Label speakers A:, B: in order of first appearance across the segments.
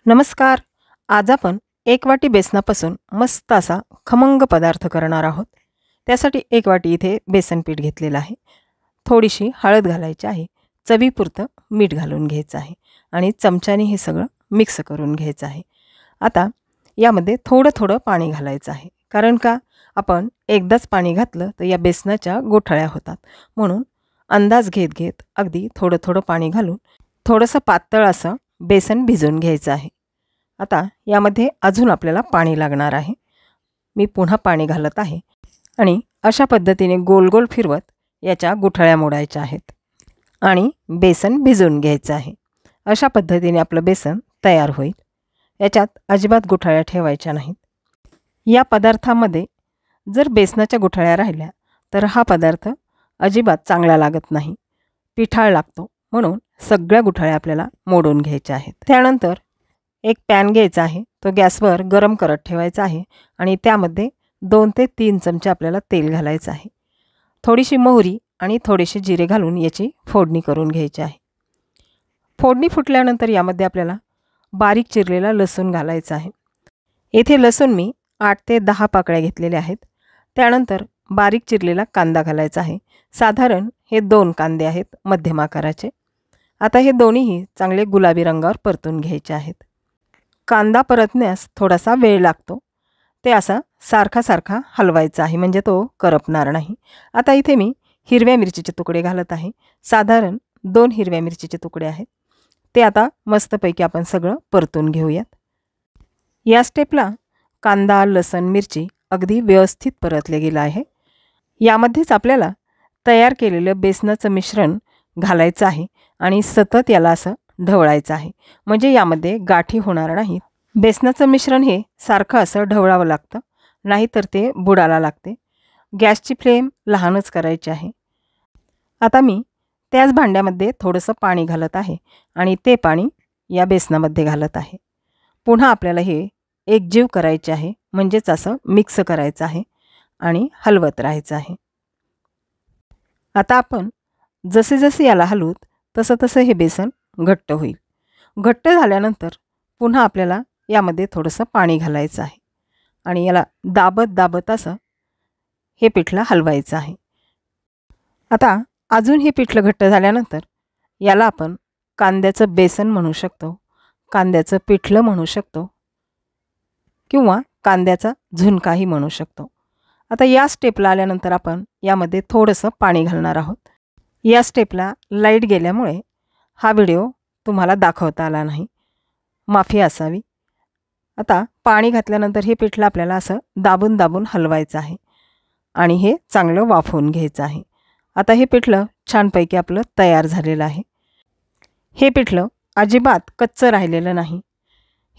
A: नमस्कार. आज आपण एक वाटी बेसनापासून मस्त असा खमंग पदार्थ करणार आहोत. त्यासाठी एक वाटी इथे बेसन पीठ घेतलेलं आहे. थोडीशी हळद घालायची आहे. चवीपुरतं मीठ घालून घ्यायचं आहे आणि चमच्याने हे सगळं मिक्स करून घ्यायचं आहे. आता यामध्ये थोडं थोडं पाणी घालायचं आहे. कारण का आपण एकदाच पाणी घातलं तर या बेसनाच्या गोठळ्या होतात. म्हणून अंदाज घेत घेत अगदी थोडं थोडं पाणी घालून थोडंसं पातळ असं बेसन भिजवून घ्यायचं आहे. आता यामध्ये अजून आपल्याला पाणी लागणार आहे. मी पुन्हा पाणी घालत आहे आणि अशा पद्धतीने गोल गोल फिरवत याच्या गुठळ्या मोडायच्या आहेत आणि बेसन भिजवून घ्यायचं आहे. अशा पद्धतीने आपलं बेसन तयार होईल. याच्यात अजिबात गुठळ्या ठेवायच्या नाहीत. या पदार्थामध्ये जर बेसनाच्या गुठळ्या राहिल्या तर हा पदार्थ अजिबात चांगला लागत नाही, पिठाळ लागतो. म्हणून सगळ्या गुठळ्या आपल्याला मोडून घ्यायच्या आहेत. त्यानंतर एक पॅन घ्यायचा आहे. तो गॅसवर गरम करत ठेवायचा आहे आणि त्यामध्ये 2 ते 3 चमचे आपल्याला तेल घालायचं आहे. थोडीशी मोहरी आणि थोडेसे जिरे घालून याची फोडणी करून घ्यायची आहे. फोडणी फुटल्यानंतर यामध्ये आपल्याला बारीक चिरलेला लसूण घालायचा आहे. येथे लसूण मी 8 ते 10 पाकळ्या घेतलेल्या आहेत. त्यानंतर बारीक चिरलेला कांदा घालायचा आहे. साधारण हे 2 कांदे आहेत मध्यम आकाराचे. आता हे दोन्हीही चांगले गुलाबी रंगावर परतून घ्यायचे आहेत. कांदा परतण्यास थोडासा वेळ लागतो. ते असा सारखा सारखा हलवायचा आहे म्हणजे तो करपणार नाही. आता इथे मी हिरव्या मिरचीचे तुकडे घालत आहे. साधारण 2 हिरव्या मिरचीचे तुकडे आहेत. ते आता मस्तपैकी आपण सगळं परतून घेऊयात. या स्टेपला कांदा, लसूण, मिरची अगदी व्यवस्थित परतले गेलं आहे. यामध्येच आपल्याला तयार केलेलं बेसनाचं मिश्रण घालायचं आहे आणि सतत याला असं ढवळायचं आहे म्हणजे यामध्ये गाठी होणार नाहीत. बेसनाचं मिश्रण हे सारखं असं ढवळावं लागतं, नाहीतर ते बुडाला लागते. गॅसची फ्लेम लहानच करायची आहे. आता मी त्याच भांड्यामध्ये थोडंसं पाणी घालत आहे आणि ते पाणी या बेसनामध्ये घालत आहे. पुन्हा आपल्याला हे एकजीव करायचे आहे म्हणजेच असं मिक्स करायचं आहे आणि हलवत राहायचं आहे. आता आपण जसे जसे याला हलवूत तसं तसं हे बेसन घट्ट होईल. घट्ट झाल्यानंतर पुन्हा आपल्याला यामध्ये थोडंसं पाणी घालायचं आहे आणि याला दाबत दाबत असं हे पिठलं हलवायचं आहे. आता अजून हे पिठलं घट्ट झाल्यानंतर याला आपण कांद्याचं बेसन म्हणू शकतो, कांद्याचं पिठलं म्हणू शकतो किंवा कांद्याचा झुणकाही म्हणू शकतो. आता या स्टेपला आल्यानंतर आपण यामध्ये थोडंसं पाणी घालणार आहोत. या स्टेपला लाईट गेल्यामुळे हा व्हिडिओ तुम्हाला दाखवता आला नाही, माफी असावी. आता पाणी घातल्यानंतर हे पिठलं आपल्याला असं दाबून दाबून हलवायचं आहे आणि हे चांगलं वाफवून घ्यायचं आहे. आता हे पिठलं छानपैकी आपलं तयार झालेलं आहे. हे पिठलं अजिबात कच्चं राहिलेलं नाही.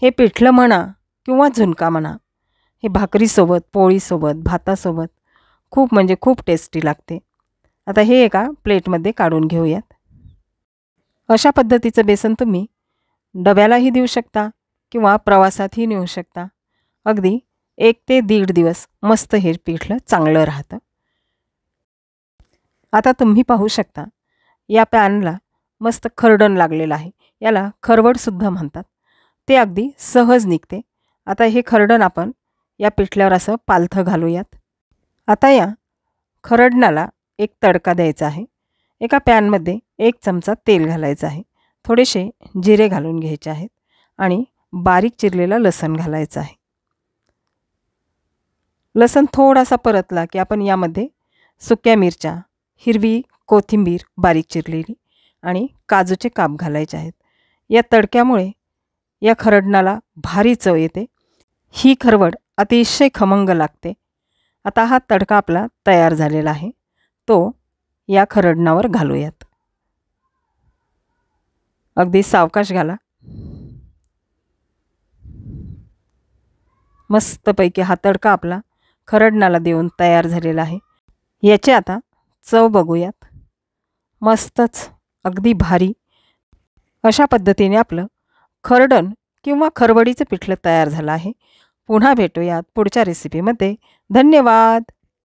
A: हे पिठलं म्हणा किंवा झुणका म्हणा, हे भाकरीसोबत, पोळीसोबत, भातासोबत खूप म्हणजे खूप टेस्टी लागते. आता हे एका प्लेटमध्ये काढून घेऊयात. अशा पद्धतीचं बेसन तुम्ही डब्यालाही देऊ शकता किंवा प्रवासातही नेऊ शकता. अगदी 1 ते 1.5 दिवस मस्त हे पिठलं चांगलं राहतं. आता तुम्ही पाहू शकता या पॅनला मस्त खरडण लागलेलं आहे. याला खरवडसुद्धा म्हणतात. ते अगदी सहज निघते. आता हे खरडण आपण या पिठल्यावर असं पालथं घालूयात. आता या खरडणाला एक तडका द्यायचा आहे. एका पॅनमध्ये 1 चमचा तेल घालायचं आहे. थोडेसे जिरे घालून घ्यायचे आहेत आणि बारीक चिरलेला लसूण घालायचा आहे. लसूण थोडासा परतला की आपण यामध्ये सुक्या मिरच्या, हिरवी कोथिंबीर बारीक चिरलेली आणि काजूचे काप घालायचे आहेत. या तडक्यामुळे या खरडणाला भारी चव येते. ही खरवड अतिशय खमंग लागते. आता हा तडका आपला तयार झालेला आहे. तो या खरडणावर घालूयात. अगदी सावकाश घाला. मस्तपैकी हा तडका आपला खरडणाला देऊन तयार झालेला आहे. याची आता चव बघूयात. मस्तच अगदी भारी. अशा पद्धतीने आपलं खरडण किंवा खरवडीचं पिठलं तयार झालं आहे. पुन्हा भेटूयात पुढच्या रेसिपीमध्ये. धन्यवाद.